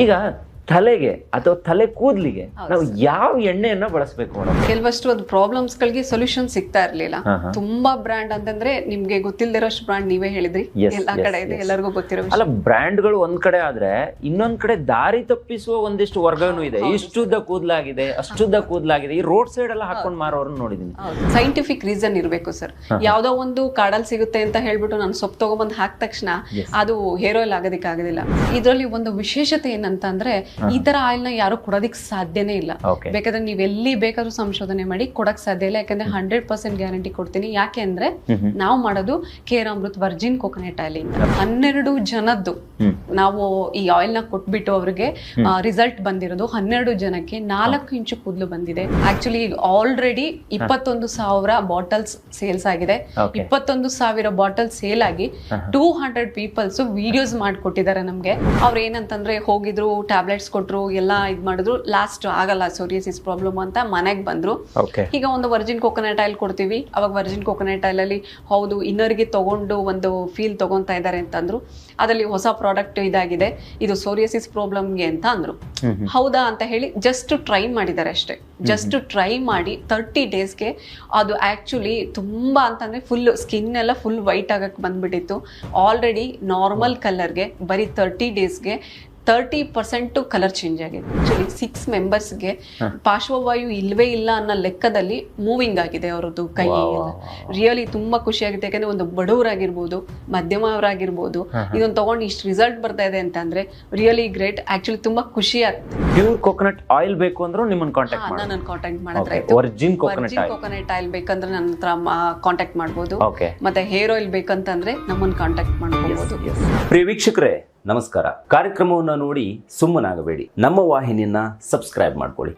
ಈಗ ತಲೆಗೆ ಅಥವಾ ತಲೆ ಕೂದಲಿಗೆ ನಾವು ಯಾವ ಎಣ್ಣೆಯನ್ನ ಬಳಸಬೇಕು ಮೇಡಮ್? ಕೆಲವಷ್ಟು ಅದು ಪ್ರಾಬ್ಲಮ್ಸ್ ಗಳಿಗೆ ಸೊಲ್ಯೂಷನ್ ಸಿಗ್ತಾ ಇರ್ಲಿಲ್ಲ. ತುಂಬಾ ಬ್ರ್ಯಾಂಡ್ ಅಂತಂದ್ರೆ ನಿಮ್ಗೆ ಗೊತ್ತಿಲ್ದಿರೋಷ್ಟು ಬ್ರ್ಯಾಂಡ್ ನೀವೇ ಹೇಳಿದ್ರಿ, ಎಲ್ಲಾ ಕಡೆ ಇದೆ, ಎಲ್ಲರಿಗೂ ಗೊತ್ತಿರೋ ಅಲ್ಲ. ಬ್ರ್ಯಾಂಡ್ ಗಳು ಒಂದ್ ಕಡೆ ಆದ್ರೆ ಇನ್ನೊಂದ್ ಕಡೆ ದಾರಿ ತಪ್ಪಿಸುವ ಒಂದಿಷ್ಟು ವರ್ಗನೂ ಇದೆ. ಇಷ್ಟುದ್ದ ಕೂದಲಾಗಿದೆ, ಅಷ್ಟುದ್ದ ಕೂದಲಾಗಿದೆ, ಈ ರೋಡ್ ಸೈಡ್ ಎಲ್ಲ ಹಾಕೊಂಡ್ ಮಾರೋರನ್ನ ನೋಡಿದೀನಿ. ಸೈಂಟಿಫಿಕ್ ರೀಸನ್ ಇರ್ಬೇಕು ಸರ್. ಯಾವ್ದೋ ಒಂದು ಕಾಡಲ್ ಸಿಗುತ್ತೆ ಅಂತ ಹೇಳ್ಬಿಟ್ಟು ನಾನು ಸೊಪ್ಪು ತಗೊಂಬಂದ್ ಹಾಕಿದ ತಕ್ಷಣ ಅದು ಹೇರ್ ಆಯಿಲ್ ಆಗೋದಿಕ್ಕಾಗೋದಿಲ್ಲ. ಇದರಲ್ಲಿ ಒಂದು ವಿಶೇಷತೆ ಏನಂತ ಅಂದ್ರೆ ಈ ತರ ಆಯಿಲ್ ನ ಯಾರು ಕೊಡೋದಿಕ್ ಸಾಧ್ಯನೇ ಇಲ್ಲ. ಬೇಕಾದ್ರೆ ನೀವ್ ಎಲ್ಲಿ ಬೇಕಾದ್ರೂ ಸಂಶೋಧನೆ ಮಾಡಿ ಕೊಡಕ್ ಸಾಧ್ಯ ಇಲ್ಲ. ಯಾಕಂದ್ರೆ 100% ಗ್ಯಾರಂಟಿ ಕೊಡ್ತೀನಿ. ಯಾಕೆ ಅಂದ್ರೆ ನಾವು ಮಾಡೋದು ಕೇರಾಮೃತ್ ವರ್ಜಿನ್ ಕೋಕೋನಟ್ ಆಯಿಲ್ ಇಂದ 12 ಜನದ್ದು ನಾವು ಈ ಆಯಿಲ್ ನ ಕೊಟ್ಬಿಟ್ಟು ಅವ್ರಿಗೆ ರಿಸಲ್ಟ್ ಬಂದಿರೋದು 12 ಜನಕ್ಕೆ 4 ಇಂಚು ಕೂದಲು ಬಂದಿದೆ. ಆಕ್ಚುಲಿ ಆಲ್ರೆಡಿ 21,000 ಬಾಟಲ್ಸ್ ಸೇಲ್ಸ್ ಆಗಿದೆ. 21,000 ಬಾಟಲ್ ಸೇಲ್ ಆಗಿ 200 ಪೀಪಲ್ಸ್ ವಿಡಿಯೋಸ್ ಮಾಡ್ಕೊಟ್ಟಿದ್ದಾರೆ ನಮ್ಗೆ. ಅವ್ರು ಏನಂತಂದ್ರೆ ಹೋಗಿದ್ರು, ಟ್ಯಾಬ್ಲೆಟ್ಸ್ ಕೊಟ್ರು, ಎಲ್ಲ ಇದ್ ಮಾಡಿದ್ರು, ಲಾಸ್ಟ್ ಆಗಲ್ಲ ಸೋರಿಯಾಸಿಸ್ ಪ್ರಾಬ್ಲಮ್ ಅಂತ ಮನೆಗ್ ಬಂದ್ರು. ಈಗ ಒಂದು ವರ್ಜಿನ್ ಕೋಕೋನಟ್ ಆಯಿಲ್ ಕೊಡ್ತೀವಿ. ಅವಾಗ ವರ್ಜಿನ್ ಕೋಕೋನಟ್ ಆಯಿಲ್ ಅಲ್ಲಿ ಹೌದು ಇನ್ನರಿಗೆ ತಗೊಂಡು ಒಂದು ಫೀಲ್ ತಗೊಂತಾ ಇದಾರೆ ಅಂತಂದ್ರು. ಅದ್ರಲ್ಲಿ ಹೊಸ ಪ್ರಾಡಕ್ಟ್ ಇದಾಗಿದೆ, ಇದು ಸೋರಿಯಾಸಿಸ್ ಪ್ರಾಬ್ಲಮ್ಗೆ ಅಂತ ಅಂದ್ರು. ಹೌದಾ ಅಂತ ಹೇಳಿ ಜಸ್ಟ್ ಟ್ರೈ ಮಾಡಿದ್ದಾರೆ ಅಷ್ಟೇ. ಜಸ್ಟ್ ಟ್ರೈ ಮಾಡಿ 30 ಡೇಸ್ಗೆ ಅದು ಆಕ್ಚುಲಿ ತುಂಬಾ ಅಂತಂದ್ರೆ ಫುಲ್ ಸ್ಕಿನ್ ಎಲ್ಲ ಫುಲ್ ವೈಟ್ ಆಗಕ್ ಬಂದ್ಬಿಟ್ಟಿತ್ತು. ಆಲ್ರೆಡಿ ನಾರ್ಮಲ್ ಕಲರ್ಗೆ ಬರೀ 30 ಡೇಸ್ಗೆ 30% ಕಲರ್ ಚೇಂಜ್ ಆಗಿದೆ. ಆಕ್ಚುಲಿ 6 ಮೆಂಬರ್ಸ್ಗೆ ಪಾರ್ಶ್ವವಾಯು ಇಲ್ವೇ ಇಲ್ಲ ಅನ್ನೋ ಲೆಕ್ಕದಲ್ಲಿ ಮೂವಿಂಗ್ ಆಗಿದೆ ಅವರದ್ದು ಕೈ. ರಿಯಲಿ ತುಂಬಾ ಖುಷಿ ಆಗುತ್ತೆ. ಯಾಕಂದ್ರೆ ಒಂದು ಬಡವರಾಗಿರ್ಬೋದು, ಮಧ್ಯಮವರಾಗಿರ್ಬೋದು, ಇದೊಂದು ತಗೊಂಡು ಇಷ್ಟು ರಿಸಲ್ಟ್ ಬರ್ತಾ ಇದೆ ಅಂತ ಅಂದ್ರೆ ರಿಯಲಿ ಗ್ರೇಟ್. ಆಕ್ಚುಲಿ ತುಂಬಾ ಖುಷಿ ಆಗುತ್ತೆ. ಪ್ಯೂರ್ ಕೋಕೋನಟ್ ಆಯಿಲ್ ಬೇಕು ಅಂದ್ರೆ ನಿಮ್ಮನ್ನ ಕಾಂಟ್ಯಾಕ್ಟ್ ಮಾಡಿ. ನಾನು ಕಾಂಟ್ಯಾಕ್ಟ್ ಮಾಡಿದ್ರೆ ವರ್ಜಿನ್ ಕೋಕೋನಟ್ ಆಯಿಲ್ ಬೇಕಂದ್ರೆ ನನ್ನ ಹತ್ರ ಕಾಂಟ್ಯಾಕ್ಟ್ ಮಾಡ್ಬೋದು. ಮತ್ತೆ ಹೇರ್ ಆಯಿಲ್ ಬೇಕಂತಂದ್ರೆ ನಮ್ಮನ್ನ ಕಾಂಟ್ಯಾಕ್ಟ್ ಮಾಡ್ಬೋದು. ಪ್ರಿಯ ವೀಕ್ಷಕರೇ ನಮಸ್ಕಾರ. ಕಾರ್ಯಕ್ರಮವನ್ನ ನೋಡಿ ಸುಮ್ಮನಾಗಬೇಡಿ, ನಮ್ಮ ವಾಹಿನಿಯನ್ನ ಸಬ್ಸ್ಕ್ರೈಬ್ ಮಾಡ್ಕೊಳ್ಳಿ.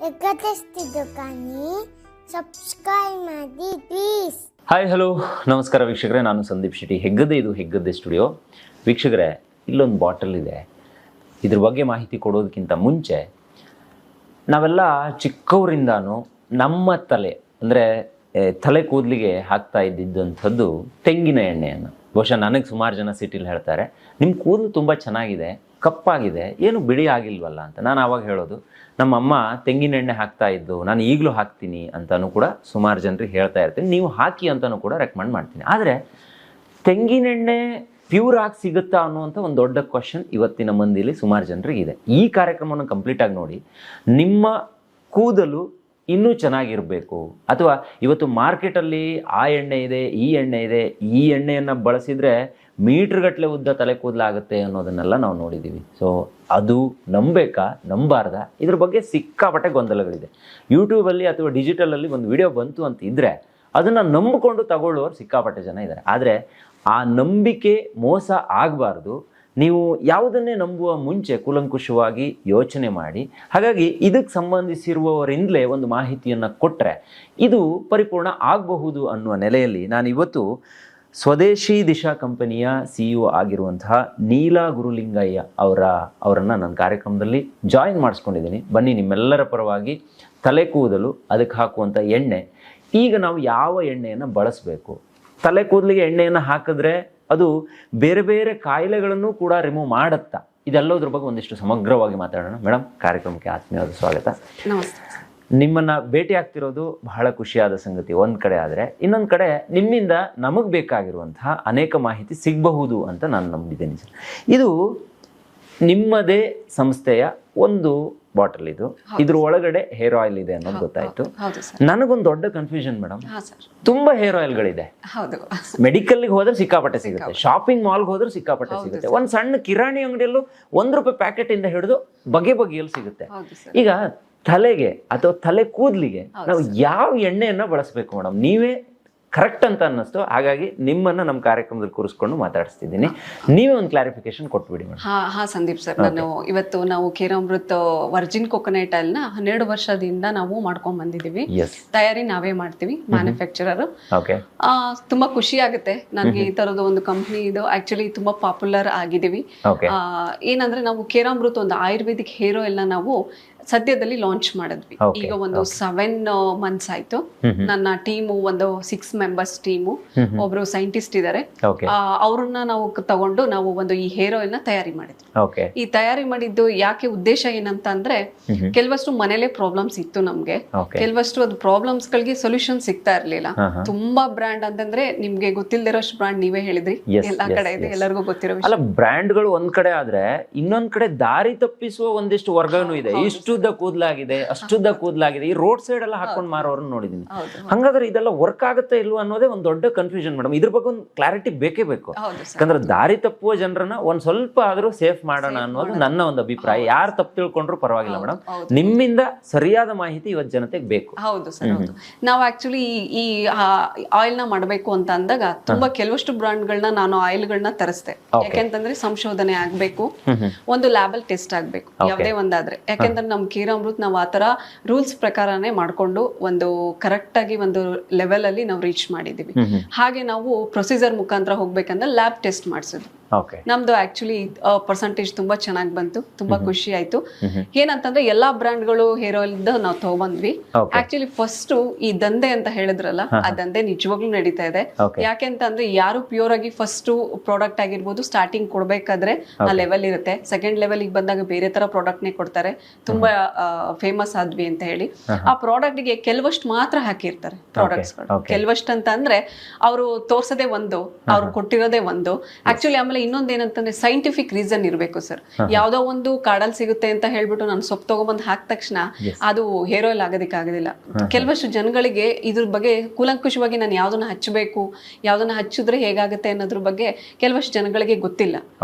ಹಾಯ್ ಹಲೋ ನಮಸ್ಕಾರ ವೀಕ್ಷಕರೇ, ನಾನು ಸಂದೀಪ್ ಶೆಟ್ಟಿ. ಹೆಗ್ಗದ್ದೆ, ಇದು ಹೆಗ್ಗದ್ದೆ ಸ್ಟುಡಿಯೋ. ವೀಕ್ಷಕರೇ, ಇಲ್ಲೊಂದು ಬಾಟಲ್ ಇದೆ. ಇದ್ರ ಬಗ್ಗೆ ಮಾಹಿತಿ ಕೊಡೋದಕ್ಕಿಂತ ಮುಂಚೆ ನಾವೆಲ್ಲ ಚಿಕ್ಕವರಿಂದಾನು ನಮ್ಮ ತಲೆ ಅಂದರೆ ತಲೆ ಕೂದಲಿಗೆ ಹಾಕ್ತಾ ಇದ್ದಿದ್ದಂಥದ್ದು ತೆಂಗಿನ ಎಣ್ಣೆಯನ್ನು. ಬಹುಶಃ ನನಗೆ ಸುಮಾರು ಜನ ಸಿಟಿಲಿ ಹೇಳ್ತಾರೆ, ನಿಮ್ಮ ಕೂದಲು ತುಂಬ ಚೆನ್ನಾಗಿದೆ, ಕಪ್ಪಾಗಿದೆ, ಏನು ಬಿಳಿ ಆಗಿಲ್ವಲ್ಲ ಅಂತ. ನಾನು ಆವಾಗ ಹೇಳೋದು, ನಮ್ಮಮ್ಮ ತೆಂಗಿನ ಎಣ್ಣೆ ಹಾಕ್ತಾ ಇದ್ದು, ನಾನು ಈಗಲೂ ಹಾಕ್ತೀನಿ ಅಂತಲೂ ಕೂಡ ಸುಮಾರು ಜನರಿಗೆ ಹೇಳ್ತಾ ಇರ್ತೀನಿ. ನೀವು ಹಾಕಿ ಅಂತಲೂ ಕೂಡ ರೆಕಮೆಂಡ್ ಮಾಡ್ತೀನಿ. ಆದರೆ ತೆಂಗಿನೆಣ್ಣೆ ಪ್ಯೂರ್ ಆಗಿ ಸಿಗುತ್ತಾ ಅನ್ನುವಂಥ ಒಂದು ದೊಡ್ಡ ಕ್ವಶನ್ ಇವತ್ತಿನ ಮಂದಿಲಿ ಸುಮಾರು ಜನರಿಗೆ ಇದೆ. ಈ ಕಾರ್ಯಕ್ರಮವನ್ನು ಕಂಪ್ಲೀಟಾಗಿ ನೋಡಿ. ನಿಮ್ಮ ಕೂದಲು ಇನ್ನೂ ಚೆನ್ನಾಗಿರಬೇಕು, ಅಥವಾ ಇವತ್ತು ಮಾರ್ಕೆಟಲ್ಲಿ ಆ ಎಣ್ಣೆ ಇದೆ, ಈ ಎಣ್ಣೆ ಇದೆ, ಈ ಎಣ್ಣೆಯನ್ನು ಬಳಸಿದರೆ ಮೀಟ್ರ್ಗಟ್ಟಲೆ ಉದ್ದ ತಲೆ ಕೂದಲಾಗುತ್ತೆ ಅನ್ನೋದನ್ನೆಲ್ಲ ನಾವು ನೋಡಿದ್ದೀವಿ. ಸೊ ಅದು ನಂಬೇಕಾ ನಂಬಾರ್ದಾ, ಇದ್ರ ಬಗ್ಗೆ ಸಿಕ್ಕಾಪಟ್ಟೆ ಗೊಂದಲಗಳಿದೆ. ಯೂಟ್ಯೂಬಲ್ಲಿ ಅಥವಾ ಡಿಜಿಟಲಲ್ಲಿ ಒಂದು ವಿಡಿಯೋ ಬಂತು ಅಂತ ಇದ್ದರೆ ಅದನ್ನು ನಂಬಿಕೊಂಡು ತಗೊಳ್ಳೋರು ಸಿಕ್ಕಾಪಟ್ಟೆ ಜನ ಇದ್ದಾರೆ. ಆದರೆ ಆ ನಂಬಿಕೆ ಮೋಸ ಆಗಬಾರ್ದು. ನೀವು ಯಾವುದನ್ನೇ ನಂಬುವ ಮುಂಚೆ ಕೂಲಂಕುಷವಾಗಿ ಯೋಚನೆ ಮಾಡಿ. ಹಾಗಾಗಿ ಇದಕ್ಕೆ ಸಂಬಂಧಿಸಿರುವವರಿಂದಲೇ ಒಂದು ಮಾಹಿತಿಯನ್ನು ಕೊಟ್ಟರೆ ಇದು ಪರಿಪೂರ್ಣ ಆಗಬಹುದು ಅನ್ನುವ ನೆಲೆಯಲ್ಲಿ ನಾನಿವತ್ತು ಸ್ವದೇಶಿ ದಿಶಾ ಕಂಪನಿಯ CEO ಆಗಿರುವಂತಹ ನೀಲಾ ಗುರುಲಿಂಗಯ್ಯ ಅವರನ್ನು ನನ್ನ ಕಾರ್ಯಕ್ರಮದಲ್ಲಿ ಜಾಯಿನ್ ಮಾಡಿಸ್ಕೊಂಡಿದ್ದೀನಿ. ಬನ್ನಿ, ನಿಮ್ಮೆಲ್ಲರ ಪರವಾಗಿ ತಲೆ ಕೂದಲು, ಅದಕ್ಕೆ ಹಾಕುವಂಥ ಎಣ್ಣೆ, ಈಗ ನಾವು ಯಾವ ಎಣ್ಣೆಯನ್ನು ಬಳಸಬೇಕು, ತಲೆ ಕೂದಲಿಗೆ ಎಣ್ಣೆಯನ್ನು ಹಾಕಿದ್ರೆ ಅದು ಬೇರೆ ಬೇರೆ ಕಾಯಿಲೆಗಳನ್ನು ಕೂಡ ರಿಮೂವ್ ಮಾಡುತ್ತಾ, ಇದೆಲ್ಲೋದ್ರ ಬಗ್ಗೆ ಒಂದಿಷ್ಟು ಸಮಗ್ರವಾಗಿ ಮಾತಾಡೋಣ. ಮೇಡಮ್, ಕಾರ್ಯಕ್ರಮಕ್ಕೆ ಆತ್ಮೀಯವಾದ ಸ್ವಾಗತ. ನಮಸ್ತೆ. ನಿಮ್ಮನ್ನು ಭೇಟಿ ಆಗ್ತಿರೋದು ಬಹಳ ಖುಷಿಯಾದ ಸಂಗತಿ ಒಂದು ಕಡೆ. ಆದರೆ ಇನ್ನೊಂದು ಕಡೆ ನಿಮ್ಮಿಂದ ನಮಗೆ ಬೇಕಾಗಿರುವಂತಹ ಅನೇಕ ಮಾಹಿತಿ ಸಿಗಬಹುದು ಅಂತ ನಾನು ನಂಬಿದ್ದೇನೆ ಸರ್. ಇದು ನಿಮ್ಮದೇ ಸಂಸ್ಥೆಯ ಒಂದು ಬಾಟಲ್, ಇದ್ರ ಒಳಗಡೆ ಹೇರ್ ಆಯಿಲ್ ಇದೆ ಅನ್ನೋದು ಗೊತ್ತಾಯ್ತು. ನನಗೊಂದು ದೊಡ್ಡ ಕನ್ಫ್ಯೂಷನ್ ಮೇಡಮ್, ತುಂಬಾ ಹೇರ್ ಆಯಿಲ್ಗಳಿದೆ. ಮೆಡಿಕಲ್ಗೆ ಹೋದ್ರೆ ಸಿಕ್ಕಾಪಟ್ಟೆ ಸಿಗುತ್ತೆ, ಶಾಪಿಂಗ್ ಮಾಲ್ಗೆ ಹೋದ್ರೆ ಸಿಕ್ಕಾಪಟ್ಟೆ ಸಿಗುತ್ತೆ, ಒಂದ್ ಸಣ್ಣ ಕಿರಾಣಿ ಅಂಗಡಿಯಲ್ಲೂ ₹1 ಪ್ಯಾಕೆಟ್ ಇಂದ ಹಿಡಿದು ಬಗೆ ಬಗೆಯಲ್ಲಿ ಸಿಗುತ್ತೆ. ಈಗ ತಲೆಗೆ ಅಥವಾ ತಲೆ ಕೂದಲಿಗೆ ನಾವು ಯಾವ ಎಣ್ಣೆಯನ್ನ ಬಳಸಬೇಕು ಮೇಡಮ್? ನೀವೇ ಕರೆಕ್ಟ್ ಅಂತ ಅನ್ನಿಸ್ತು, ಹಾಗಾಗಿ ನಿಮ್ಮನ್ನ ನಮ್ಮ ಕಾರ್ಯಕ್ರಮದಲ್ಲಿ ಕೂರಿಸ್ಕೊಂಡು ಮಾತಾಡಿಸ್ತಿದ್ದೀನಿ. ನೀವೇ ಒಂದು ಕ್ಲಾರಿಫಿಕೇಶನ್ ಕೊಟ್ಬಿಡಿ ಮೇಡಮ್. ಹಾ ಸಂದೀಪ್ ಸರ್, ನಾವು ಕೇರಾಮೃತ್ ವರ್ಜಿನ್ ಕೋಕೋನಟ್ ಆಯಿಲ್ ನ 12 ವರ್ಷದಿಂದ ನಾವು ಮಾಡ್ಕೊಂಡ್ ಬಂದಿದೀವಿ. ತಯಾರಿ ನಾವೇ ಮಾಡ್ತೀವಿ, ಮ್ಯಾನುಫ್ಯಾಕ್ಚರರ್. ತುಂಬಾ ಖುಷಿ ಆಗುತ್ತೆ ನನಗೆ ಈ ತರದ ಒಂದು ಕಂಪ್ನಿ ಇದು ಆಕ್ಚುಲಿ ತುಂಬಾ ಪಾಪ್ಯುಲರ್ ಆಗಿದೀವಿ. ಏನಂದ್ರೆ ನಾವು ಕೇರಾಮೃತ್ ಒಂದು ಆಯುರ್ವೇದಿಕ್ ಹೇರ್ ಆಯಿಲ್ ನ ನಾವು ಸದ್ಯದಲ್ಲಿ ಲಾಂಚ್ ಮಾಡಿದ್ವಿ. ಈಗ ಒಂದು 7 months ಆಯ್ತು. ನನ್ನ ಟೀಮು ಒಂದು 6 members ಟೀಮು, ಒಬ್ರು ಸೈಂಟಿಸ್ಟ್ ಇದ್ದಾರೆ. ಅವ್ರನ್ನ ನಾವು ತಗೊಂಡು ನಾವು ಒಂದು ಈ ಹೇರ್ ಆಯಿಲ್ ನ ತಯಾರಿ ಮಾಡಿದ್ವಿ. ಈ ತಯಾರಿ ಮಾಡಿದ್ದು ಯಾಕೆ ಉದ್ದೇಶ ಏನಂತ ಅಂದ್ರೆ, ಕೆಲವಷ್ಟು ಮನೇಲೆ ಪ್ರಾಬ್ಲಮ್ಸ್ ಇತ್ತು ನಮ್ಗೆ. ಕೆಲವಷ್ಟು ಅದು ಪ್ರಾಬ್ಲಮ್ಸ್ ಗಳಿಗೆ ಸೊಲ್ಯೂಷನ್ ಸಿಗ್ತಾ ಇರ್ಲಿಲ್ಲ. ತುಂಬಾ ಬ್ರ್ಯಾಂಡ್ ಅಂತಂದ್ರೆ ನಿಮ್ಗೆ ಗೊತ್ತಿಲ್ದಿರೋಷ್ಟು ಬ್ರ್ಯಾಂಡ್ ನೀವೇ ಹೇಳಿದ್ರಿ, ಎಲ್ಲಾ ಕಡೆ ಇದೆ, ಎಲ್ಲರಿಗೂ ಗೊತ್ತಿರೋ ವಿಷಯ. ಅಲ್ಲ, ಬ್ರ್ಯಾಂಡ್ಗಳು ಒಂದ್ ಕಡೆ ಆದ್ರೆ ಇನ್ನೊಂದ್ ಕಡೆ ದಾರಿ ತಪ್ಪಿಸುವ ಒಂದಿಷ್ಟು ವರ್ಗನೂ ಇದೆ. ಇಷ್ಟುದ್ದ ಕೂದಲಾಗಿದೆ, ಅಷ್ಟುದ್ದ ಕೂದಲಾಗಿದೆ, ಈ ರೋಡ್ ಸೈಡ್ ಎಲ್ಲ ಹಾಕೊಂಡ್ ಮಾರೋರನ್ನ ನೋಡಿದೀನಿ. ಹಂಗಾದ್ರೆ ಇದೆಲ್ಲ ವರ್ಕ್ ಆಗುತ್ತೆ ಇಲ್ವಾ ಅನ್ನೋದೇ ಒಂದ್ ದೊಡ್ಡ ಕನ್ಫ್ಯೂಷನ್ ಮೇಡಮ್. ಇದ್ರ ಬಗ್ಗೆ ಒಂದು ಕ್ಲಾರಿಟಿ ಬೇಕೇ ಬೇಕು. ಯಾಕಂದ್ರೆ ದಾರಿ ತಪ್ಪುವ ಜನರನ್ನ ಒಂದ್ ಸ್ವಲ್ಪ ಆದ್ರೂ ಸೇಫ್ ಮಾಡೋಣ ಅನ್ನೋದು ನನ್ನ ಒಂದು ಅಭಿಪ್ರಾಯ. ಯಾರು ತಪ್ಪು ತಿಳ್ಕೊಂಡ್ರು ಪರವಾಗಿಲ್ಲ ಮೇಡಮ್, ನಿಮ್ಮಿಂದ ಸರಿಯಾದ ಮಾಹಿತಿ ಇವತ್ತು ಜನತೆಗೆ ಬೇಕು. ಹೌದು ಸರ್, ಹೌದು. ನಾವು ಆಕ್ಚುಲಿ ಈ ಆಯಿಲ್ ನ ಮಾಡಬೇಕು ಅಂತ ಅಂದಾಗ ತುಂಬಾ ಕೆಲವಷ್ಟು ಬ್ರಾಂಡ್ಗಳನ್ನ ನಾನು ಆಯಿಲ್ಗಳನ್ನ ತರಿಸ್ದೆ. ಯಾಕೆಂತಂದ್ರೆ ಸಂಶೋಧನೆ ಆಗ್ಬೇಕು, ಒಂದು ಲ್ಯಾಬಲ್ ಟೆಸ್ಟ್ ಆಗ್ಬೇಕು ಯಾವುದೇ ಒಂದಾದ್ರೆ. ಯಾಕೆಂದ್ರೆ ನಮ್ ಕೀರಾಮೃತ್ ನಾವು ಆತರ ರೂಲ್ಸ್ ಪ್ರಕಾರನೇ ಮಾಡ್ಕೊಂಡು ಒಂದು ಕರೆಕ್ಟ್ ಆಗಿ ಒಂದು ಲೆವೆಲ್ ಅಲ್ಲಿ ನಾವು ರೀಚ್ ಮಾಡಿದೀವಿ. ಹಾಗೆ ನಾವು ಪ್ರೊಸೀಜರ್ ಮುಖಾಂತರ ಹೋಗ್ಬೇಕಂದ್ರೆ ಲ್ಯಾಬ್ ಟೆಸ್ಟ್ ಮಾಡಿಸಿದ್ವಿ. ನಮ್ದು ಆಕ್ಚುಲಿ ಪರ್ಸೆಂಟೇಜ್ ತುಂಬಾ ಚೆನ್ನಾಗಿ ಬಂತು, ತುಂಬಾ ಖುಷಿ ಆಯ್ತು. ಏನಂತಂದ್ರೆ ಎಲ್ಲಾ ಬ್ರಾಂಡ್ಗಳು ಹೇರ್ ಆಯಿಲ್ ನಾವು ತಗೊಂಡ್ವಿ. ಆಕ್ಚುಲಿ ಫಸ್ಟ್ ಈ ದಂಧೆ ಅಂತ ಹೇಳಿದ್ರಲ್ಲ, ಆ ದಂಧೆ ನಿಜವಾಗ್ಲೂ ನಡೀತಾ ಇದೆ. ಯಾಕೆಂತಂದ್ರೆ ಯಾರು ಪ್ಯೂರ್ ಆಗಿ ಫಸ್ಟ್ ಪ್ರಾಡಕ್ಟ್ ಆಗಿರ್ಬೋದು ಸ್ಟಾರ್ಟಿಂಗ್ ಕೊಡ್ಬೇಕಾದ್ರೆ ಆ ಲೆವೆಲ್ ಇರುತ್ತೆ. ಸೆಕೆಂಡ್ ಲೆವೆಲ್ ಬಂದಾಗ ಬೇರೆ ತರ ಪ್ರಾಡಕ್ಟ್ ನೇ ಕೊಡ್ತಾರೆ. ತುಂಬಾ ಫೇಮಸ್ ಆದ್ವಿ ಅಂತ ಹೇಳಿ ಆ ಪ್ರಾಡಕ್ಟ್ ಗೆ ಕೆಲವಷ್ಟು ಮಾತ್ರ ಹಾಕಿರ್ತಾರೆ ಪ್ರಾಡಕ್ಟ್ಸ್ ಗಳು. ಕೆಲವಷ್ಟು ಅಂತ ಅಂದ್ರೆ ಅವರು ತೋರ್ಸೋದೇ ಒಂದು, ಅವ್ರು ಕೊಟ್ಟಿರೋದೇ ಒಂದು. ಆಕ್ಚುಲಿ ಆಮೇಲೆ ಇನ್ನೊಂದ್ ಏನಂತಂದ್ರೆ ಸೈಂಟಿಫಿಕ್ ರೀಸನ್ ಇರ್ಬೇಕು ಸರ್. ಯಾವ್ದೋ ಒಂದು ಕಾಡಲ್ಲಿ ಸಿಗುತ್ತೆ ಅಂತ ಹೇಳ್ಬಿಟ್ಟು ನಾನು ಸೊಪ್ಪು ತಗೊಂಡ್ಬಂದು ಹಾಕಿದ ತಕ್ಷಣ ಅದು ಹೇರ್ ಆಯಿಲ್ ಆಗೋದಿಕ್ಕಾಗೋದಿಲ್ಲ. ಕೆಲವಷ್ಟು ಜನಗಳಿಗೆ ಇದ್ರ ಬಗ್ಗೆ ಕೂಲಂಕುಷವಾಗಿ ನಾನು ಯಾವ್ದನ್ನ ಹಚ್ಚಬೇಕು, ಯಾವ್ದನ್ನ ಹಚ್ಚಿದ್ರೆ ಹೇಗಾಗುತ್ತೆ ಅನ್ನೋದ್ರ ಬಗ್ಗೆ ಕೆಲವಷ್ಟು ಜನಗಳಿಗೆ ಗೊತ್ತಿಲ್ಲ.